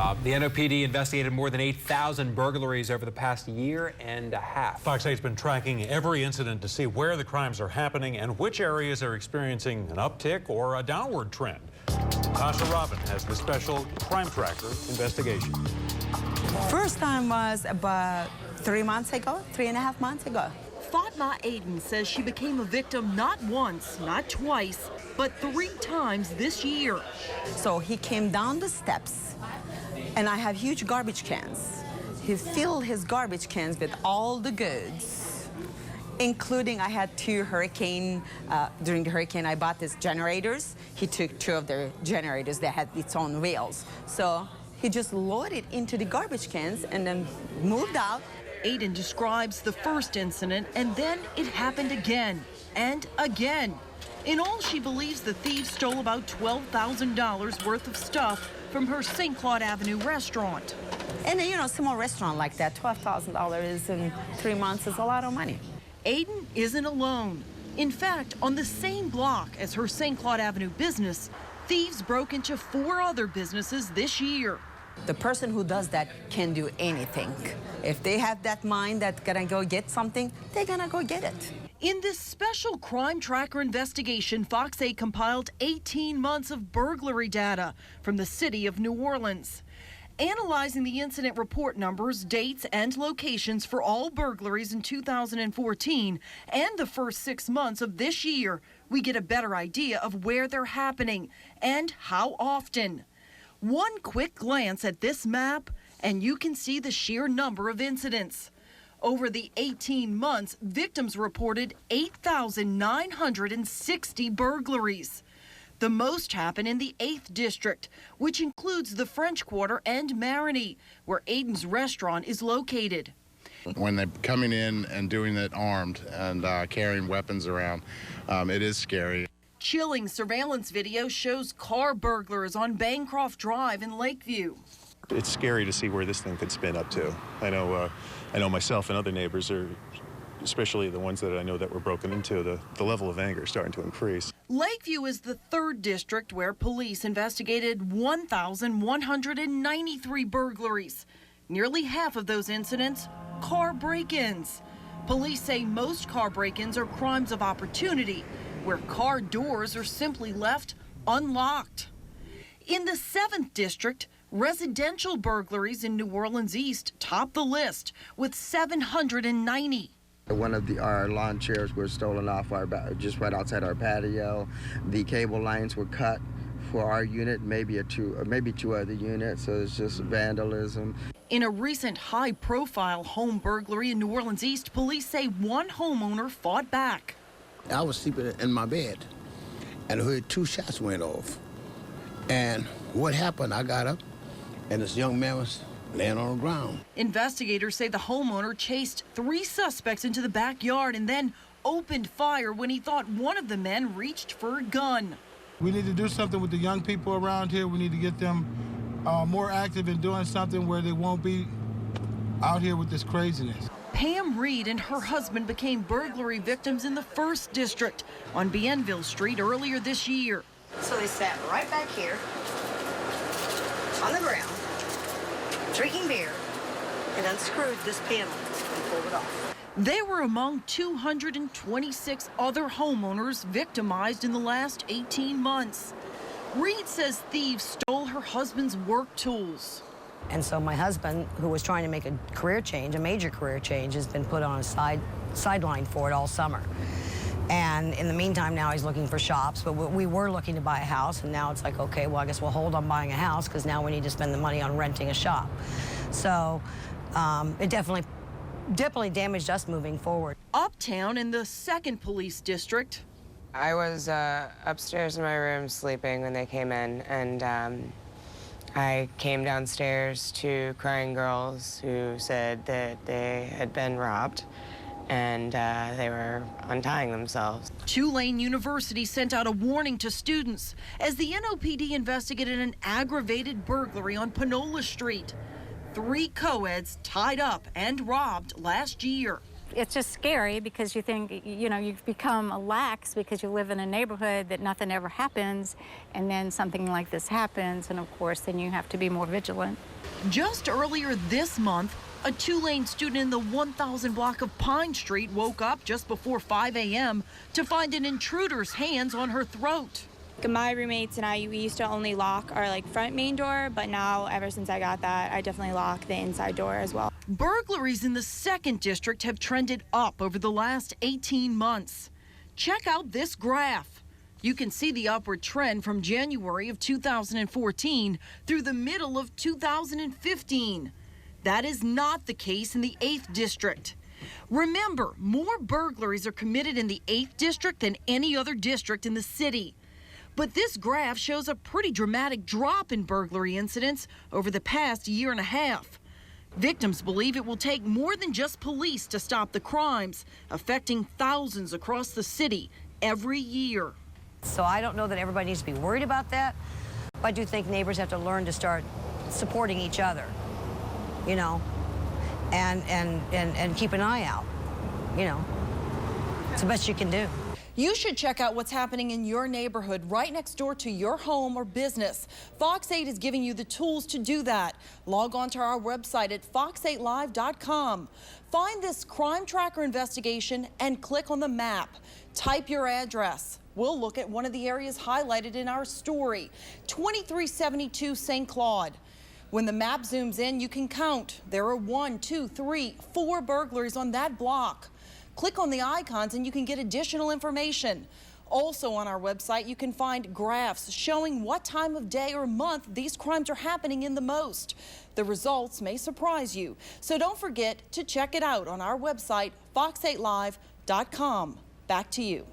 Rob. The NOPD investigated more than 8,000 burglaries over the past year and a half. Fox 8's been tracking every incident to see where the crimes are happening and which areas are experiencing an uptick or a downward trend. Tasha Robin has the special Crimetracker investigation. First time was about 3 months ago, 3.5 months ago. Fatma Aiden says she became a victim not once, not twice, but 3 times this year. So he came down the steps, and I have huge garbage cans. He filled his garbage cans with all the goods, including I had 2 hurricane, during the hurricane I bought these generators. He took 2 of the generators that had its own wheels. So he just loaded into the garbage cans and then moved out. Aiden describes the first incident, and then it happened again and again. In all, she believes the thieves stole about $12,000 worth of stuff from her St. Claude Avenue restaurant. And you know, small restaurant like that, $12,000 in 3 months is a lot of money. Aiden isn't alone. In fact, on the same block as her St. Claude Avenue business, thieves broke into 4 other businesses this year. The person who does that can do anything. If they have that mind that's gonna go get something, they're gonna go get it. In this special Crimetracker investigation, Fox 8 compiled 18 months of burglary data from the city of New Orleans. Analyzing the incident report numbers, dates, and locations for all burglaries in 2014 and the first 6 months of this year, we get a better idea of where they're happening and how often. One quick glance at this map, and you can see the sheer number of incidents. Over the 18 months, victims reported 8,960 burglaries. The most happened in the 8th District, which includes the French Quarter and Marigny, where Aiden's restaurant is located. When they're coming in and doing it armed and carrying weapons around, it is scary. Chilling surveillance video shows car burglars on Bancroft Drive in Lakeview. It's scary to see where this thing could spin up to. I know myself and other neighbors are, especially the ones that I know that were broken into, the level of anger is starting to increase. Lakeview is the 3rd district where police investigated 1,193 burglaries. Nearly half of those incidents, car break-ins. Police say most car break-ins are crimes of opportunity, where car doors are simply left unlocked. In the 7th District, residential burglaries in New Orleans East top the list with 790. One of our lawn chairs were stolen off just right outside our patio. The cable lines were cut for our unit, maybe 2 other units, so it's just vandalism. In a recent high-profile home burglary in New Orleans East, police say one homeowner fought back. I was sleeping in my bed, and I heard 2 shots went off. And what happened, I got up, and this young man was laying on the ground. Investigators say the homeowner chased 3 suspects into the backyard and then opened fire when he thought one of the men reached for a gun. We need to do something with the young people around here. We need to get them more active in doing something where they won't be out here with this craziness. Pam Reed and her husband became burglary victims in the 1st District on Bienville Street earlier this year. So they sat right back here on the ground, drinking beer, and unscrewed this panel and pulled it off. They were among 226 other homeowners victimized in the last 18 months. Reed says thieves stole her husband's work tools. And so my husband, who was trying to make a career change, a major career change, has been put on a sideline for it all summer. And in the meantime, now he's looking for shops, but we were looking to buy a house, and now it's like, okay, well, I guess we'll hold on buying a house because now we need to spend the money on renting a shop. So it definitely damaged us moving forward. Uptown in the 2nd Police District. I was upstairs in my room sleeping when they came in, and I came downstairs to crying girls who said that they had been robbed and they were untying themselves. Tulane University sent out a warning to students as the NOPD investigated an aggravated burglary on Panola Street. 3 co-eds tied up and robbed last year. It's just scary because you think, you know, you've become lax because you live in a neighborhood that nothing ever happens, and then something like this happens, and of course, then you have to be more vigilant. Just earlier this month, a two-lane student in the 1000 block of Pine Street woke up just before 5 a.m. to find an intruder's hands on her throat. My roommates and I, we used to only lock our front main door, but now ever since I got that, I definitely lock the inside door as well. Burglaries in the 2nd District have trended up over the last 18 months. Check out this graph. You can see the upward trend from January of 2014 through the middle of 2015. That is not the case in the 8th District. Remember, more burglaries are committed in the 8th District than any other district in the city. But this graph shows a pretty dramatic drop in burglary incidents over the past year and a half. Victims believe it will take more than just police to stop the crimes, affecting thousands across the city every year. So I don't know that everybody needs to be worried about that. But I do think neighbors have to learn to start supporting each other, you know, and keep an eye out, you know. It's the best you can do. You should check out what's happening in your neighborhood right next door to your home or business. Fox 8 is giving you the tools to do that. Log on to our website at fox8live.com. Find this crime tracker investigation and click on the map. Type your address. We'll look at one of the areas highlighted in our story, 2372 St. Claude. When the map zooms in, you can count. There are 1, 2, 3, 4 burglaries on that block. Click on the icons and you can get additional information. Also on our website, you can find graphs showing what time of day or month these crimes are happening in the most. The results may surprise you, so don't forget to check it out on our website, fox8live.com. Back to you.